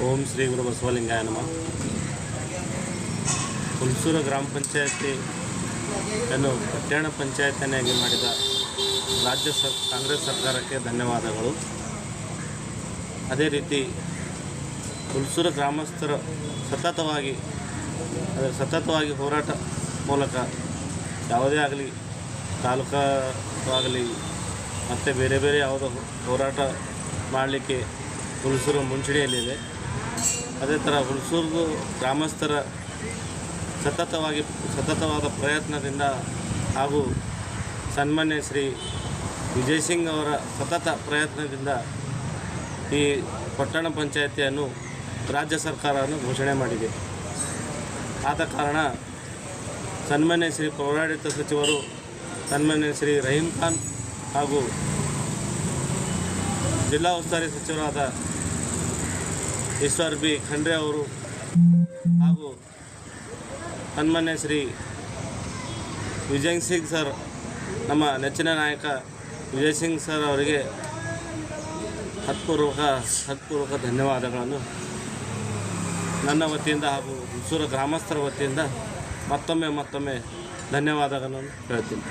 ಓಂ ಶ್ರೀ ಗುರು ಬಸವಲಿಂಗಾಯ ನಮಃ. ಹುಲ್ಸೂರು ಗ್ರಾಮ ಪಂಚಾಯತಿಯನ್ನು ಪಟ್ಟಣ ಪಂಚಾಯತಿಯಾಗಿ ಮಾಡಿದ ರಾಜ್ಯ ಕಾಂಗ್ರೆಸ್ ಸರ್ಕಾರಕ್ಕೆ ಧನ್ಯವಾದಗಳು. ಅದೇ ರೀತಿ ಹುಲ್ಸೂರು ಗ್ರಾಮಸ್ಥರು ಸತತವಾಗಿ ಹೋರಾಟ ಮೂಲಕ ಯಾವುದೇ ಆಗಲಿ ತಾಲೂಕಾಗಲಿ ಮತ್ತು ಬೇರೆ ಬೇರೆ ಯಾವುದೋ ಹೋರಾಟ ಮಾಡಲಿಕ್ಕೆ ಹುಲ್ಸೂರು ಮುಂಚೂಣಿಯಲ್ಲಿದೆ. ಅದೇ ಥರ ಹುಲ್ಸೂರು ಗ್ರಾಮಸ್ಥರ ಸತತವಾದ ಪ್ರಯತ್ನದಿಂದ ಹಾಗೂ ಸನ್ಮಾನ್ಯ ಶ್ರೀ ವಿಜಯ್ ಸಿಂಗ್ ಅವರ ಸತತ ಪ್ರಯತ್ನದಿಂದ ಈ ಪಟ್ಟಣ ಪಂಚಾಯತಿಯನ್ನು ರಾಜ್ಯ ಸರ್ಕಾರವನ್ನು ಘೋಷಣೆ ಮಾಡಿದೆ. ಆದ ಕಾರಣ ಸನ್ಮಾನ್ಯ ಶ್ರೀ ಪೌರಾಡಳಿತ ಸಚಿವರು ಸನ್ಮಾನ್ಯ ಶ್ರೀ ರಹೀಂ ಖಾನ್ ಹಾಗೂ ಜಿಲ್ಲಾ ಉಸ್ತುವಾರಿ ಸಚಿವರಾದ ಈಶ್ವರ್ ಬಿ ಖಂಡ್ರೆ ಅವರು ಹಾಗೂ ಸನ್ಮಾನ್ಯ ಶ್ರೀ ವಿಜಯ್ ಸಿಂಗ್ ಸರ್, ನಮ್ಮ ನೆಚ್ಚಿನ ನಾಯಕ ವಿಜಯ್ ಸಿಂಗ್ ಸರ್ ಅವರಿಗೆ ಹತ್ಪೂರ್ವಕ ಧನ್ಯವಾದಗಳನ್ನು ನನ್ನ ವತಿಯಿಂದ ಹಾಗೂ ಹುಲ್ಸೂರು ಗ್ರಾಮಸ್ಥರ ವತಿಯಿಂದ ಮತ್ತೊಮ್ಮೆ ಧನ್ಯವಾದಗಳನ್ನು ಹೇಳ್ತೀನಿ.